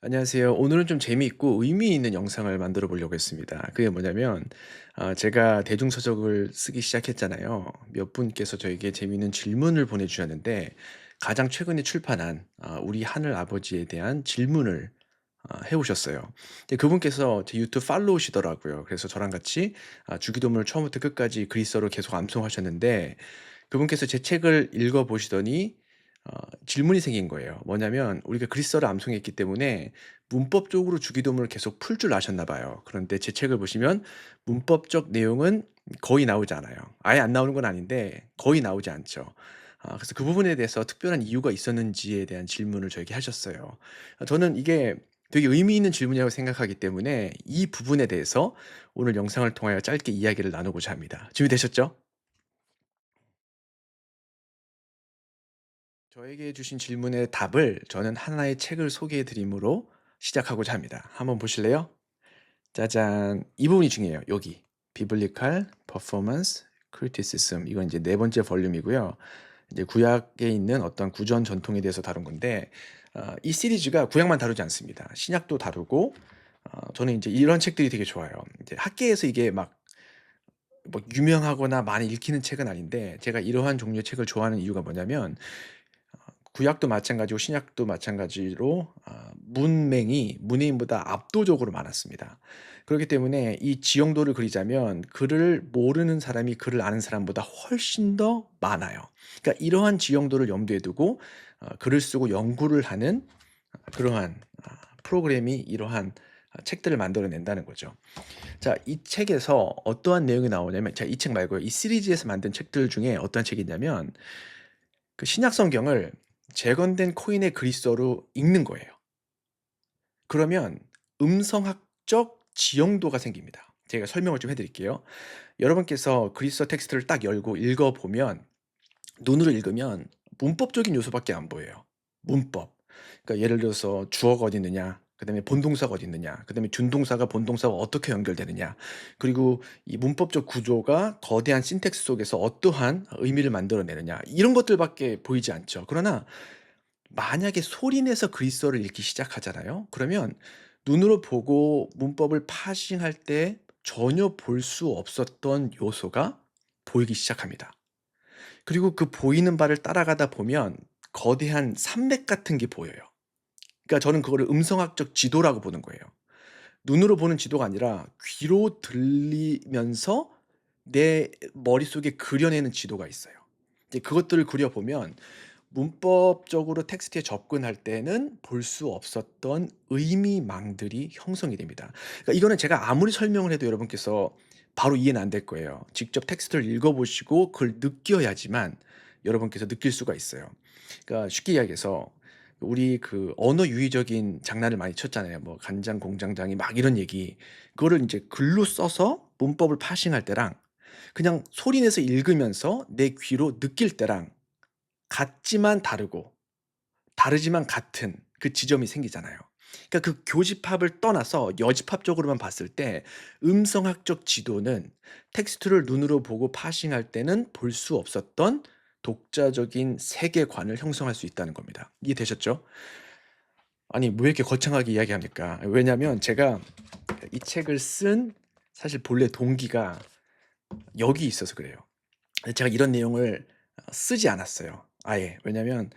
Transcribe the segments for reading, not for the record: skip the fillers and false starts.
안녕하세요. 오늘은 좀 재미있고 의미 있는 영상을 만들어 보려고 했습니다. 그게 뭐냐면 제가 대중서적을 쓰기 시작했잖아요. 몇 분께서 저에게 재미있는 질문을 보내주셨는데 가장 최근에 출판한 우리 하늘 아버지에 대한 질문을 해 오셨어요. 근데 그분께서 제 유튜브 팔로우시더라고요. 그래서 저랑 같이 주기도문을 처음부터 끝까지 그리스어로 계속 암송하셨는데 그분께서 제 책을 읽어 보시더니 어 질문이 생긴 거예요. 뭐냐면 우리가 그리스어를 암송했기 때문에 문법적으로 주기도문을 계속 풀 줄 아셨나 봐요. 그런데 제 책을 보시면 문법적 내용은 거의 나오지 않아요. 아예 안 나오는 건 아닌데 거의 나오지 않죠. 그래서 그 부분에 대해서 특별한 이유가 있었는지에 대한 질문을 저에게 하셨어요. 저는 이게 되게 의미 있는 질문이라고 생각하기 때문에 이 부분에 대해서 오늘 영상을 통하여 짧게 이야기를 나누고자 합니다. 준비되셨죠? 저에게 주신 질문의 답을 저는 하나의 책을 소개해 드림으로 시작하고자 합니다. 한번 보실래요? 짜잔. 이 부분이 중요해요. 여기. Biblical Performance Criticism. 이건 이제 네 번째 볼륨이고요. 이제 구약에 있는 어떤 구전 전통에 대해서 다룬 건데 이 시리즈가 구약만 다루지 않습니다. 신약도 다루고 저는 이제 이런 책들이 되게 좋아요. 이제 학계에서 이게 막 뭐 유명하거나 많이 읽히는 책은 아닌데 제가 이러한 종류의 책을 좋아하는 이유가 뭐냐면 구약도 마찬가지고 신약도 마찬가지로 문맹이 문예인보다 압도적으로 많았습니다. 그렇기 때문에 이 지형도를 그리자면 글을 모르는 사람이 글을 아는 사람보다 훨씬 더 많아요. 그러니까 이러한 지형도를 염두에 두고 글을 쓰고 연구를 하는 그러한 프로그램이 이러한 책들을 만들어 낸다는 거죠. 자, 이 책에서 어떠한 내용이 나오냐면 자, 이 책 말고요. 이 시리즈에서 만든 책들 중에 어떤 책이 있냐면 그 신약 성경을 재건된 코인의 그리스어로 읽는 거예요. 그러면 음성학적 지형도가 생깁니다. 제가 설명을 좀 해 드릴게요. 여러분께서 그리스어 텍스트를 딱 열고 읽어 보면 눈으로 읽으면 문법적인 요소밖에 안 보여요. 문법. 그러니까 예를 들어서 주어가 어디 있느냐, 그다음에 본동사가 어디 있느냐, 그다음에 준동사가 본동사와 어떻게 연결되느냐, 그리고 이 문법적 구조가 거대한 신텍스 속에서 어떠한 의미를 만들어내느냐 이런 것들밖에 보이지 않죠. 그러나 만약에 소리 내서 그리스어를 읽기 시작하잖아요. 그러면 눈으로 보고 문법을 파싱할 때 전혀 볼 수 없었던 요소가 보이기 시작합니다. 그리고 그 보이는 바를 따라가다 보면 거대한 산맥 같은 게 보여요. 그러니까 저는 그거를 음성학적 지도라고 보는 거예요. 눈으로 보는 지도가 아니라 귀로 들리면서 내 머릿속에 그려내는 지도가 있어요. 이제 그것들을 그려 보면 문법적으로 텍스트에 접근할 때는 볼 수 없었던 의미망들이 형성이 됩니다. 그러니까 이거는 제가 아무리 설명을 해도 여러분께서 바로 이해는 안 될 거예요. 직접 텍스트를 읽어 보시고 그걸 느껴야지만 여러분께서 느낄 수가 있어요. 그러니까 쉽게 이야기해서 우리 그 언어 유희적인 장난을 많이 쳤잖아요. 뭐 간장 공장장이 막 이런 얘기. 그거를 인제 글로 써서 문법을 파싱할 때랑 그냥 소리 내서 읽으면서 내 귀로 느낄 때랑 같지만 다르고 다르지만 같은 그 지점이 생기잖아요. 그러니까 그 교집합을 떠나서 여집합적으로만 봤을 때 음성학적 지도는 텍스트를 눈으로 보고 파싱할 때는 볼 수 없었던 독자적인 세계관을 형성할 수 있다는 겁니다. 이해되셨죠? 아니 왜 이렇게 거창하게 이야기합니까? 왜냐면 제가 이 책을 쓴 사실 본래 동기가 여기 있어서 그래요. 제가 이런 내용을 쓰지 않았어요 아예. 왜냐면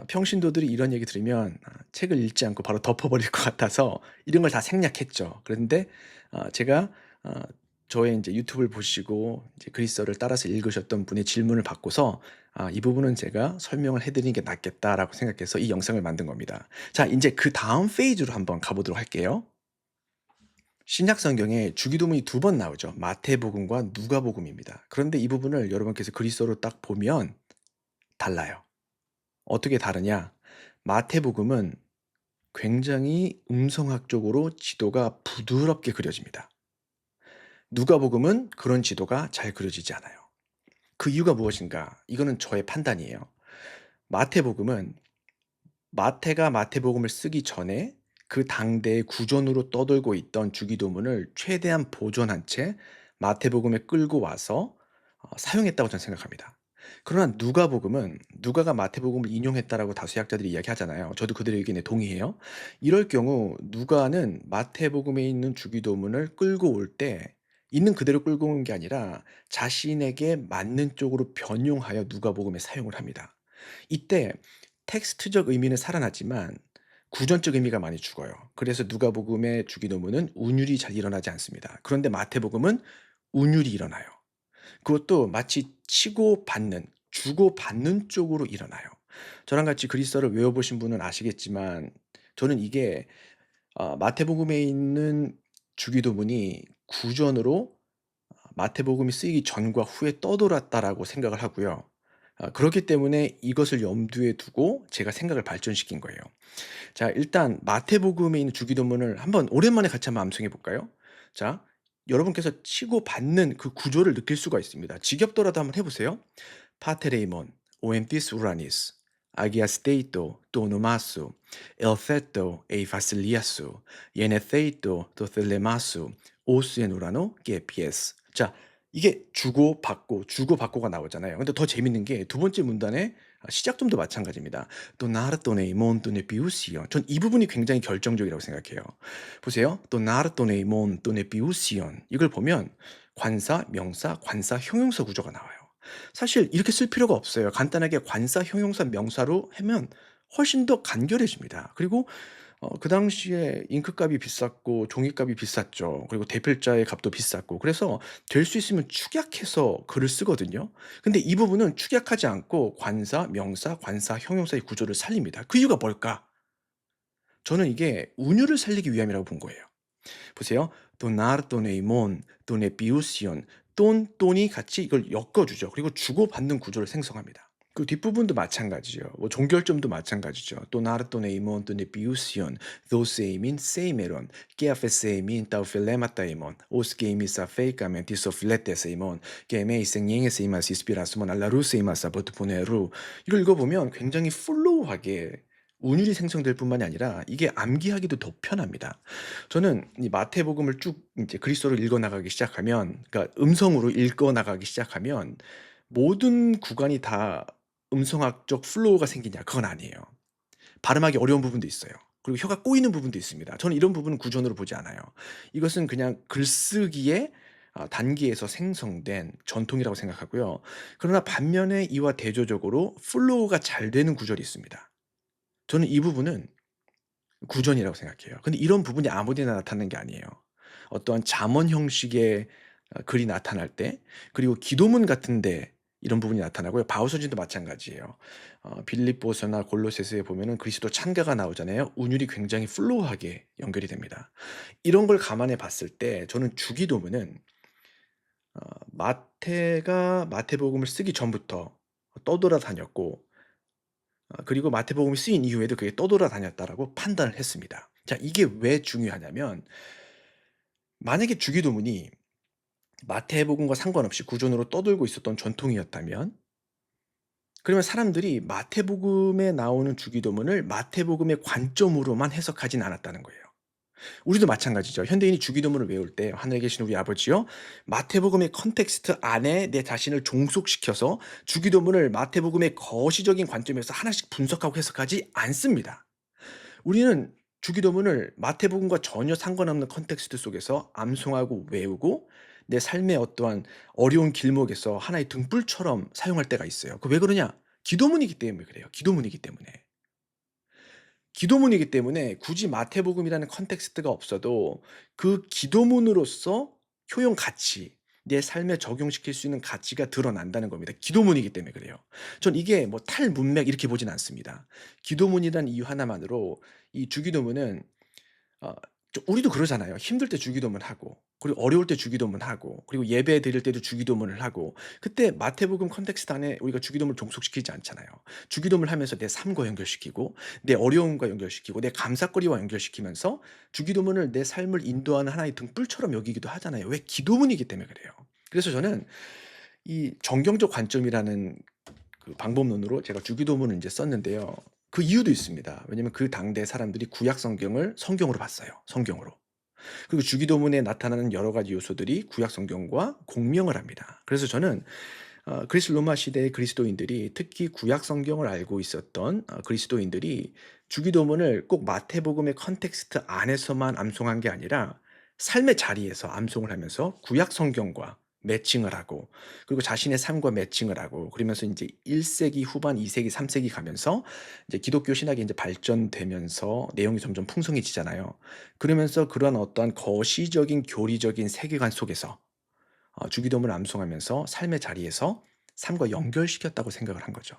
평신도들이 이런 얘기 들으면 책을 읽지 않고 바로 덮어버릴 것 같아서 이런 걸 다 생략했죠. 그런데 제가 저의 인제 유튜브를 보시고 이제 그리스어를 따라서 읽으셨던 분의 질문을 받고서 '이 부분은 제가 설명을 해 드리는 게 낫겠다.'라고 생각해서 이 영상을 만든 겁니다. 자 인제 그다음 페이지로 한번 가 보도록 할게요. 신약 성경에 주기도문이 두 번 나오죠. 마태복음과 누가복음입니다. 그런데 이 부분을 여러분께서 그리스어로 딱 보면 달라요. 어떻게 다르냐? 마태복음은 굉장히 음성학적으로 지도가 부드럽게 그려집니다. 누가복음은 그런 지도가 잘 그려지지 않아요. 그 이유가 무엇인가? 이거는 저의 판단이에요. 마태복음은 마태가 마태복음을 쓰기 전에 그 당대의 구전으로 떠돌고 있던 주기도문을 최대한 보존한 채 마태복음에 끌고 와서 사용했다고 저는 생각합니다. 그러나 누가복음은 누가가 마태복음을 인용했다라고 다수학자들이 이야기하잖아요. 저도 그들의 의견에 동의해요. 이럴 경우 누가는 마태복음에 있는 주기도문을 끌고 올 때 있는 그대로 끌고 오는 게 아니라 자신에게 맞는 쪽으로 변용하여 누가복음에 사용을 합니다. 이때 텍스트적 의미는 살아나지만 구전적 의미가 많이 죽어요. 그래서 누가복음의 주기도문은 운율이 잘 일어나지 않습니다. 그런데 마태복음은 운율이 일어나요. 그것도 마치 치고받는, 주고받는 쪽으로 일어나요. 저랑 같이 그리스어를 외워보신 분은 아시겠지만 저는 이게 마태복음에 있는 주기도문이 구전으로 마태복음이 쓰이기 전과 후에 떠돌았다라고 생각을 하고요. 그렇기 때문에 이것을 염두에 두고 제가 생각을 발전시킨 거예요. 자, 일단 마태복음에 있는 주기도문을 한번 오랜만에 같이 한번 암송해 볼까요? 자, 여러분께서 치고받는 그 구조를 느낄 수가 있습니다. 지겹더라도 한번 해 보세요. Patereimon, o entis uranis, agias theito to nomasu, eltheto e fasiliasu, yenetheito to thelemasu, osien urano gepies. 자, 이게 주고받고, 주고받고가 나오잖아요. 근데 더 재밌는 게 두 번째 문단의 시작점도 마찬가지입니다. 또 나르토네 몬토네 비우시온. 전 이 부분이 굉장히 결정적이라고 생각해요. 보세요. 또 나르토네 몬토네 비우시온. 이걸 보면 관사, 명사, 관사, 형용사 구조가 나와요. 사실 이렇게 쓸 필요가 없어요. 간단하게 관사, 형용사, 명사로 하면 훨씬 더 간결해집니다. 그리고 그 당시에 잉크값이 비쌌고 종이값이 비쌌죠. 그리고 대필자의 값도 비쌌고 그래서 될 수 있으면 축약해서 글을 쓰거든요. 근데 이 부분은 축약하지 않고 관사, 명사, 관사, 형용사의 구조를 살립니다. 그 이유가 뭘까? 저는 이게 운율을 살리기 위함이라고 본 거예요. 보세요. donar, doneimon, donebiusion, 돈, 돈이 같이 이걸 엮어주죠. 그리고 주고받는 구조를 생성합니다. 그 뒷부분도 마찬가지죠. 뭐 종결점도 마찬가지죠. donar, doneimon, donebiusion, doseimin, seimeron, geafeseimin, taufelemataimon, osgeimis afeikamen, tisofleteseimon, gemeisengyengeseimas ispirasmon, allaruseimas apotuponeru. 이걸 읽어보면 굉장히 플로우하게 운율이 생성될 뿐만이 아니라 이게 암기하기도 더 편합니다. 저는 이 마태복음을 쭉 이제 그리스어로 읽어 나가기 시작하면 그러니까 음성으로 읽어 나가기 시작하면 모든 구간이 다 음성학적 플로우가 생기냐 그건 아니에요. 발음하기 어려운 부분도 있어요. 그리고 혀가 꼬이는 부분도 있습니다. 저는 이런 부분은 구전으로 보지 않아요. 이것은 그냥 글쓰기의 단계에서 생성된 전통이라고 생각하고요. 그러나 반면에 이와 대조적으로 플로우가 잘 되는 구절이 있습니다. 저는 이 부분은 구전이라고 생각해요. 근데 이런 부분이 아무 데나 나타나는 게 아니에요. 어떠한 잠언 형식의 글이 나타날 때 그리고 기도문 같은 데 이런 부분이 나타나고요. 바울서신도 마찬가지예요. 빌립보서나 골로새서에 보면은 그리스도 찬가가 나오잖아요. 운율이 굉장히 플로우하게 연결이 됩니다. 이런 걸 감안해 봤을 때 저는 주기도문은 마태가 마태복음을 쓰기 전부터 떠돌아다녔고 그리고 마태복음이 쓰인 이후에도 그게 떠돌아다녔다라고 판단을 했습니다. 자, 이게 왜 중요하냐면 만약에 주기도문이 마태복음과 상관없이 구전으로 떠돌고 있었던 전통이었다면 그러면 사람들이 마태복음에 나오는 주기도문을 마태복음의 관점으로만 해석하진 않았다는 거예요. 우리도 마찬가지죠. 현대인이 주기도문을 외울 때 하늘에 계신 우리 아버지요. 마태복음의 컨텍스트 안에 내 자신을 종속시켜서 주기도문을 마태복음의 거시적인 관점에서 하나씩 분석하고 해석하지 않습니다. 우리는 주기도문을 마태복음과 전혀 상관없는 컨텍스트 속에서 암송하고 외우고 내 삶의 어떠한 어려운 길목에서 하나의 등불처럼 사용할 때가 있어요. 그 왜 그러냐? 기도문이기 때문에 그래요. 기도문이기 때문에. 기도문이기 때문에 굳이 마태복음이라는 컨텍스트가 없어도 그 기도문으로서 효용 가치, 내 삶에 적용시킬 수 있는 가치가 드러난다는 겁니다. 기도문이기 때문에 그래요. 전 이게 뭐 탈문맥 이렇게 보진 않습니다. 기도문이라는 이유 하나만으로 이 주기도문은 어 우리도 그러잖아요. 힘들 때 주기도문 하고 그리고 어려울 때 주기도문 하고 그리고 예배 드릴 때도 주기도문을 하고 그때 마태복음 컨텍스트 안에 우리가 주기도문을 종속시키지 않잖아요. 주기도문을 하면서 내 삶과 연결시키고 내 어려움과 연결시키고 내 감사거리와 연결시키면서 주기도문을 내 삶을 인도하는 하나의 등불처럼 여기기도 하잖아요. 왜? 기도문이기 때문에 그래요. 그래서 저는 이 정경적 관점이라는 그 방법론으로 제가 주기도문을 인제 썼는데요. 그 이유도 있습니다. 왜냐면 그 당대 사람들이 구약 성경을 성경으로 봤어요, 성경으로. 그리고 주기도문에 나타나는 여러 가지 요소들이 구약 성경과 공명을 합니다. 그래서 저는 그리스 로마 시대의 그리스도인들이 특히 구약 성경을 알고 있었던 그리스도인들이 주기도문을 꼭 마태복음의 컨텍스트 안에서만 암송한 게 아니라 삶의 자리에서 암송을 하면서 구약 성경과 매칭을 하고 그리고 자신의 삶과 매칭을 하고 그러면서 인제 1 세기 후반 2 세기 3 세기 가면서 이제 기독교 신학이 인제 발전되면서 내용이 점점 풍성해지잖아요. 그러면서 그런 어떠한 거시적인 교리적인 세계관 속에서 주기도문을 암송하면서 삶의 자리에서 삶과 연결시켰다고 생각을 한 거죠.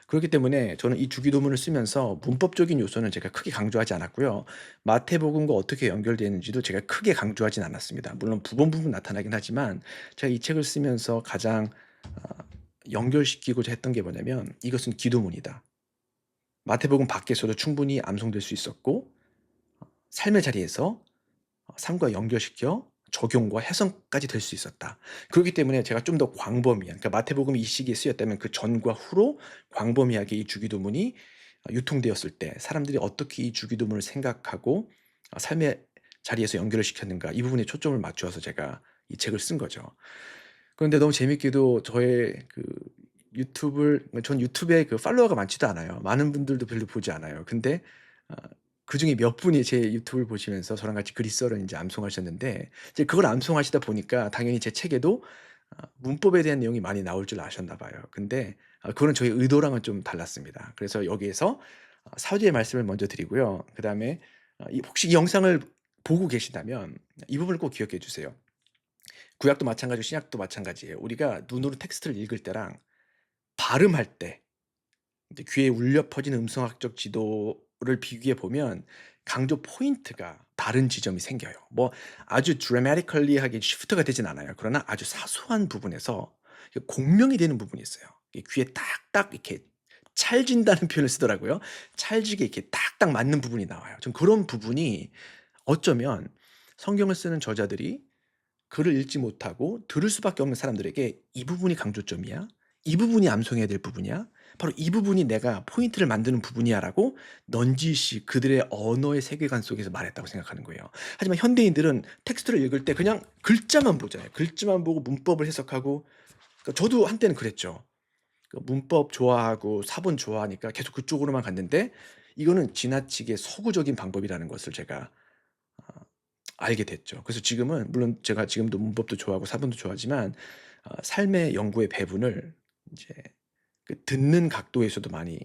그렇기 때문에 저는 이 주기도문을 쓰면서 문법적인 요소는 제가 크게 강조하지 않았고요. 마태복음과 어떻게 연결되는지도 제가 크게 강조하진 않았습니다. 물론 부분 나타나긴 하지만 제가 이 책을 쓰면서 가장 어 연결시키고자 했던 게 뭐냐면 '이것은 기도문이다.' 마태복음 밖에서도 충분히 암송될 수 있었고 삶의 자리에서 삶과 연결시켜 적용과 해석까지 될 수 있었다. 그렇기 때문에 제가 좀 더 광범위한 그러니까 마태복음이 이 시기에 쓰였다면 그 전과 후로 광범위하게 이 주기도문이 유통되었을 때 사람들이 어떻게 이 주기도문을 생각하고 삶의 자리에서 연결을 시켰는가 이 부분에 초점을 맞추어서 제가 이 책을 쓴 거죠. 그런데 너무 재밌게도 저의 그 유튜브를 전 유튜브에 그 팔로워가 많지도 않아요. 많은 분들도 별로 보지 않아요. 근데 어 그중에 몇 분이 제 유튜브를 보시면서 저랑 같이 그리스어를 인제 암송하셨는데 이제 그걸 암송하시다 보니까 당연히 제 책에도 문법에 대한 내용이 많이 나올 줄 아셨나 봐요. 근데 그거는 저의 의도랑은 좀 달랐습니다. 그래서 여기에서 사죄의 말씀을 먼저 드리고요. 그다음에 이 혹시 이 영상을 보고 계신다면 이 부분을 꼭 기억해 주세요. 구약도 마찬가지고 신약도 마찬가지예요. 우리가 눈으로 텍스트를 읽을 때랑 발음할 때 이제 귀에 울려 퍼지는 음성학적 지도를 비교해 보면 강조 포인트가 다른 지점이 생겨요. 뭐 아주 dramatically하게 시프트가 되진 않아요. 그러나 아주 사소한 부분에서 공명이 되는 부분이 있어요. 이게 귀에 딱딱 이렇게 찰진다는 표현을 쓰더라고요. 찰지게 이렇게 딱딱 맞는 부분이 나와요. 전 그런 부분이 어쩌면 성경을 쓰는 저자들이 글을 읽지 못하고 들을 수밖에 없는 사람들에게 '이 부분이 강조점이야. 이 부분이 암송해야 될 부분이야. 바로 이 부분이 내가 포인트를 만드는 부분이야.'라고 넌지시 그들의 언어의 세계관 속에서 말했다고 생각하는 거예요. 하지만 현대인들은 텍스트를 읽을 때 그냥 글자만 보잖아요. 글자만 보고 문법을 해석하고 저도 한때는 그랬죠. 문법 좋아하고 사본 좋아하니까 계속 그쪽으로만 갔는데 이거는 지나치게 서구적인 방법이라는 것을 제가 어 알게 됐죠. 그래서 지금은 물론 제가 지금도 문법도 좋아하고 사본도 좋아하지만 삶의 연구의 배분을 인제 그 듣는 각도에서도 많이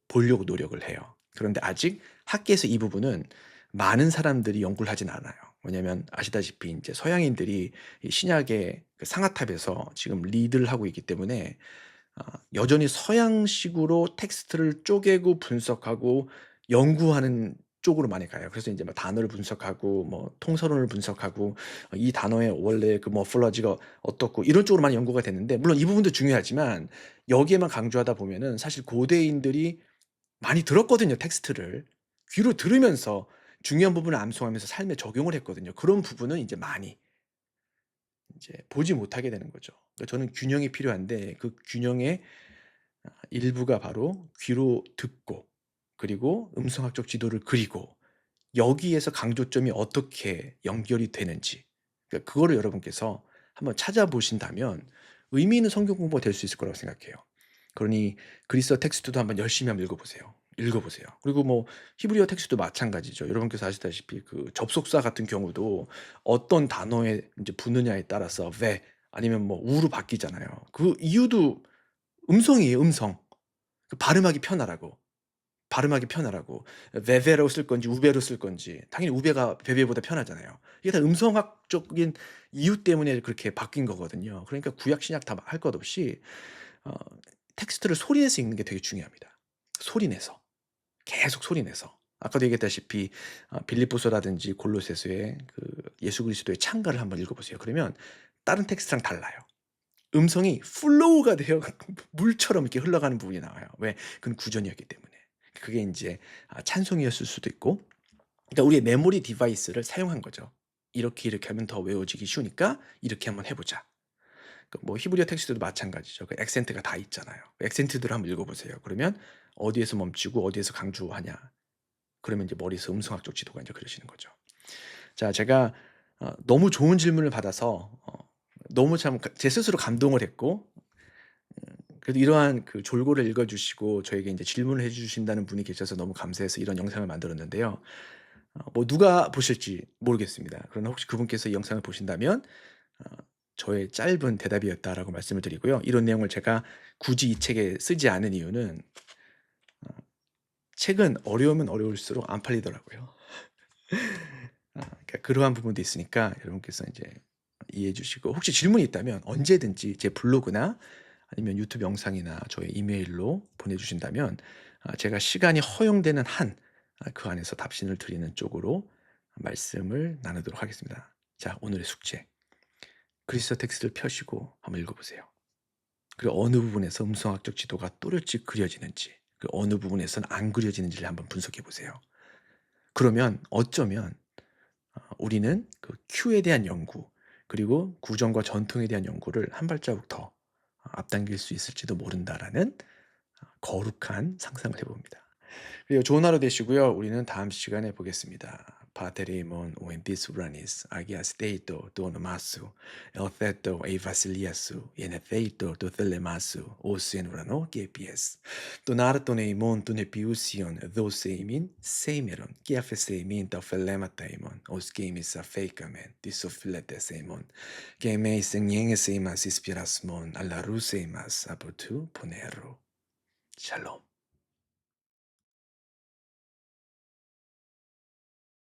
보려고 노력을 해요. 그런데 아직 학계에서 이 부분은 많은 사람들이 연구를 하진 않아요. 왜냐하면 아시다시피 인제 서양인들이 이 신약의 그 상아탑에서 지금 리드를 하고 있기 때문에 여전히 서양식으로 텍스트를 쪼개고 분석하고 연구하는 쪽으로 많이 가요. 그래서 인제 뭐 단어를 분석하고 뭐 통설원을 분석하고 이 단어의 원래 그 모폴로지가 어떻고 이런 쪽으로 많이 연구가 됐는데 물론 이 부분도 중요하지만 여기에만 강조하다 보면은 사실 고대인들이 많이 들었거든요, 텍스트를. 귀로 들으면서 중요한 부분을 암송하면서 삶에 적용을 했거든요. 그런 부분은 인제 많이 인제 보지 못하게 되는 거죠. 그러니까 저는 균형이 필요한데 그 균형의 일부가 바로 귀로 듣고 그리고 음성학적 지도를 그리고 여기에서 강조점이 어떻게 연결이 되는지 그러니까 그거를 여러분께서 한번 찾아보신다면 의미 있는 성경 공부가 될 수 있을 거라고 생각해요. 그러니 그리스어 텍스트도 한번 열심히 한번 읽어 보세요. 읽어 보세요. 그리고 뭐 히브리어 텍스트도 마찬가지죠. 여러분께서 아시다시피 그 접속사 같은 경우도 어떤 단어에 인제 붙느냐에 따라서 왜 아니면 뭐 우로 바뀌잖아요. 그 이유도 음성이에요, 음성. 그 발음하기 편하라고. 발음하기 편하라고. 베베로 쓸 건지 우베로 쓸 건지 당연히 우베가 베베보다 편하잖아요. 이게 다 음성학적인 이유 때문에 그렇게 바뀐 거거든요. 그러니까 구약 신약 다 할 것 없이 어 텍스트를 소리 내서 읽는 게 되게 중요합니다. 소리 내서. 계속 소리 내서. 아까도 얘기했다시피 빌립보서라든지 골로새서의 그 예수 그리스도의 창가를 한번 읽어 보세요. 그러면 다른 텍스트랑 달라요. 음성이 플로우가 돼요. 물처럼 이렇게 흘러가는 부분이 나와요. 왜? 그건 구전이었기 때문에. 그게 인제 찬송이었을 수도 있고 그러니까 우리의 메모리 디바이스를 사용한 거죠. 이렇게 하면 더 외워지기 쉬우니까 이렇게 한번 해 보자. 그 뭐 히브리어 텍스트도 마찬가지죠. 그 액센트가 다 있잖아요. 액센트들을 한번 읽어 보세요. 그러면 어디에서 멈추고 어디에서 강조하냐. 그러면 이제 머리에서 음성학적 지도가 인제 그려지는 거죠. 자 제가 너무 좋은 질문을 받아서 너무 참 제 스스로 감동을 했고 그래도 이러한 그 졸고를 읽어 주시고 저에게 인제 질문을 해 주신다는 분이 계셔서 너무 감사해서 이런 영상을 만들었는데요. 뭐 누가 보실지 모르겠습니다. 그러나 혹시 그분께서 이 영상을 보신다면 어 저의 짧은 대답이었다라고 말씀을 드리고요. 이런 내용을 제가 굳이 이 책에 쓰지 않은 이유는 책은 어려우면 어려울수록 안 팔리더라고요. 그러니까 그러한 부분도 있으니까 여러분께서 인제 이해해 주시고 혹시 질문이 있다면 언제든지 제 블로그나 아니면 유튜브 영상이나 저의 이메일로 보내 주신다면 제가 시간이 허용되는 한 그 안에서 답신을 드리는 쪽으로 말씀을 나누도록 하겠습니다. 자, 오늘의 숙제. 그리스어 텍스트를 펴시고 한번 읽어 보세요. 그리고 어느 부분에서 음성학적 지도가 또렷이 그려지는지, 그 어느 부분에서는 안 그려지는지를 한번 분석해 보세요. 그러면 어쩌면 우리는 그 큐에 대한 연구 그리고 구전과 전통에 대한 연구를 한 발자국 더 앞당길 수 있을지도 모른다라는 거룩한 상상을 해 봅니다. 그리고 좋은 하루 되시고요. 우리는 다음 시간에 보겠습니다. Pateremon o en tisuranis agias deito don masu el theto e vasiliasu en theito to thelemasu o senurano gepies donarton e mon tune piusion doseimin semeron giafesemin ta felematemon os gemis a fecamen disofletesemon que me senyengesemas inspirasmon alla rusemas apotu ponero. Shalom.